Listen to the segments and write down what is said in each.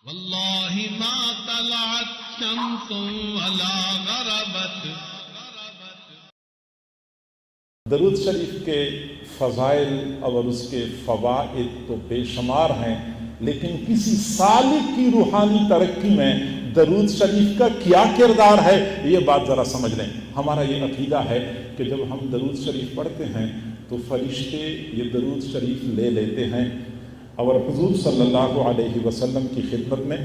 واللہ ما طلعت شمس ولا غربت. درود شریف کے فضائل اور اس کے فوائد تو بے شمار ہیں، لیکن کسی سالک کی روحانی ترقی میں درود شریف کا کیا کردار ہے، یہ بات ذرا سمجھ لیں. ہمارا یہ عقیدہ ہے کہ جب ہم درود شریف پڑھتے ہیں تو فرشتے یہ درود شریف لے لیتے ہیں اور حضور صلی اللہ علیہ وسلم کی خدمت میں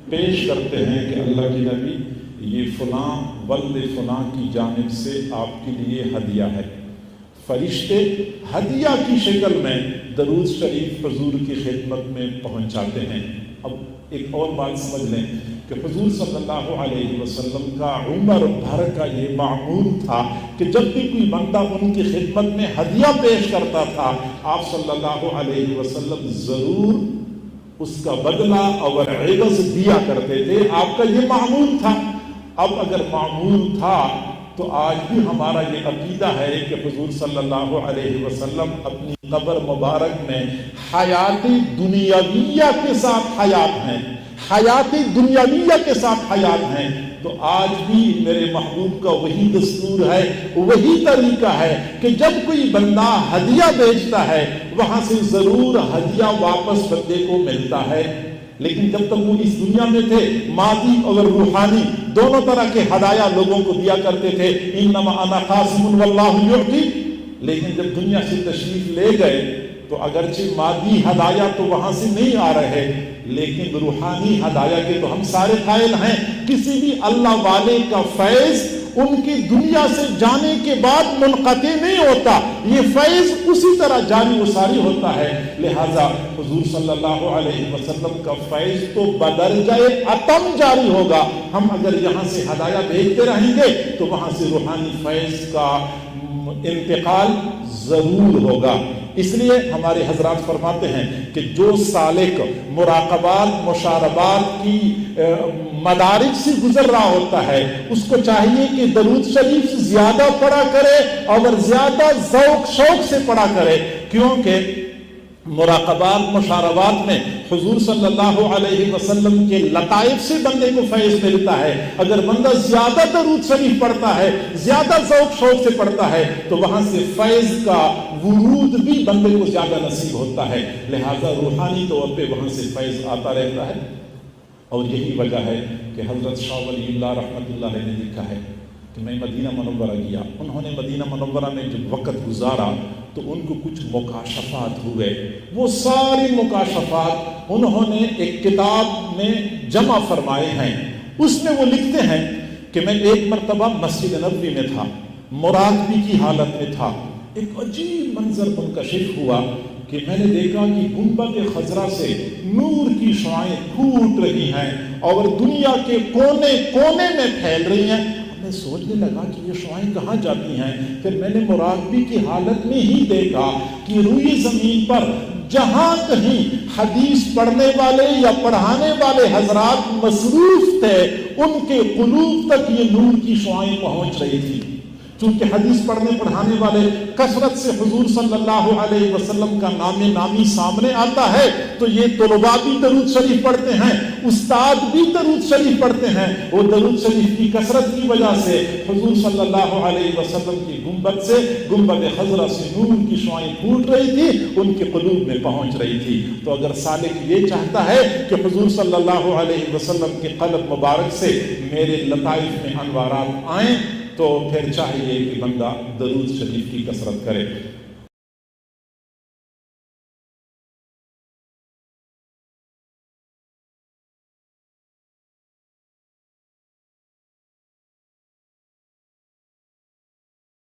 پیش کرتے ہیں کہ اللہ کے نبی، یہ فلاں ولد فلاں کی جانب سے آپ کے لیے ہدیہ ہے. فرشتے ہدیہ کی شکل میں درود شریف حضور کی خدمت میں پہنچاتے ہیں. اب ایک اور بات سمجھ لیں کہ حضور صلی اللہ علیہ وسلم کا عمر بھر کا یہ معمول تھا کہ جب بھی کوئی بندہ ان کی خدمت میں ہدیہ پیش کرتا تھا، آپ صلی اللہ علیہ وسلم ضرور اس کا بدلہ اور عوض دیا کرتے تھے. آپ کا یہ معمول تھا. اب اگر معمول تھا تو آج بھی ہمارا یہ عقیدہ ہے کہ حضور صلی اللہ علیہ وسلم اپنی قبر مبارک میں حیات دنیاویہ کے ساتھ حیات ہیں، حیات دنیاویہ کے ساتھ حیات ہیں. تو آج بھی میرے محبوب کا وہی دستور ہے، وہی طریقہ ہے کہ جب کوئی بندہ ہدیہ بیچتا ہے وہاں سے ضرور ہدیہ واپس بندے کو ملتا ہے. لیکن جب تک وہ اس دنیا میں تھے، مادی اور روحانی دونوں طرح کے ہدایہ لوگوں کو دیا کرتے تھے. انما انا قاسم واللہ یعطی. لیکن جب دنیا سے تشریف لے گئے تو اگرچہ مادی ہدایہ تو وہاں سے نہیں آ رہے، لیکن روحانی ہدایہ کے تو ہم سارے قائل ہیں. کسی بھی اللہ والے کا فیض ان کی دنیا سے جانے کے بعد منقطع نہیں ہوتا، یہ فیض اسی طرح جاری و ساری ہوتا ہے. لہذا حضور صلی اللہ علیہ وسلم کا فیض تو بدرجہ اتم جاری ہوگا. ہم اگر یہاں سے ہدایہ بھیجتے رہیں گے تو وہاں سے روحانی فیض کا انتقال ضرور ہوگا. اس لیے ہمارے حضرات فرماتے ہیں کہ جو سالک مراقبات مشاربات کی مدارج سے گزر رہا ہوتا ہے اس کو چاہیے کہ درود شریف زیادہ پڑھا کرے اور زیادہ ذوق شوق سے پڑھا کرے، کیونکہ مراقبات مشاربات میں حضور صلی اللہ علیہ وسلم کے لطائف سے بندے کو فیض ملتا ہے. اگر بندہ زیادہ درود شریف پڑھتا ہے، زیادہ ذوق شوق سے پڑھتا ہے تو وہاں سے فیض کا ورود بھی بندے کو زیادہ نصیب ہوتا ہے. لہذا روحانی طور پہ وہاں سے فیض آتا رہتا ہے. اور یہی وجہ ہے کہ حضرت شاہ ولی اللہ رحمۃ اللہ علیہ نے لکھا ہے کہ میں مدینہ منورہ گیا. انہوں نے مدینہ منورہ میں جب وقت گزارا تو ان کو کچھ مکاشفات ہوئے. وہ ساری مکاشفات انہوں نے ایک کتاب میں جمع فرمائے ہیں. اس میں وہ لکھتے ہیں کہ میں ایک مرتبہ مسجد نبوی میں تھا، مراقبے کی حالت میں تھا. ایک عجیب منظر منکشف ہوا کہ میں نے دیکھا کہ گنبد خضرا سے نور کی شعاعیں پھوٹ رہی ہیں اور دنیا کے کونے کونے میں پھیل رہی ہیں. میں سوچنے لگا کہ یہ شعاعیں کہاں جاتی ہیں. پھر میں نے مراقبے کی حالت میں ہی دیکھا کہ روئے زمین پر جہاں کہیں حدیث پڑھنے والے یا پڑھانے والے حضرات مصروف تھے ان کے قلوب تک یہ نور کی شعاعیں پہنچ رہی تھی. چونکہ حدیث پڑھنے پڑھانے والے کثرت سے حضور صلی اللہ علیہ وسلم کا نام نامی سامنے آتا ہے تو یہ طلباء بھی درود شریف پڑھتے ہیں، استاد بھی درود شریف پڑھتے ہیں. وہ درود شریف کی کثرت کی وجہ سے حضور صلی اللہ علیہ وسلم کی گنبد سے گنبد خضرا سے نور کی شعاعیں پھوٹ رہی تھی، ان کے قلوب میں پہنچ رہی تھی. تو اگر سالک یہ چاہتا ہے کہ حضور صلی اللہ علیہ وسلم کے قلب مبارک سے میرے لطائف میں انوارات آئیں تو پھر چاہیے کہ بندہ درود شریف کی کثرت کرے.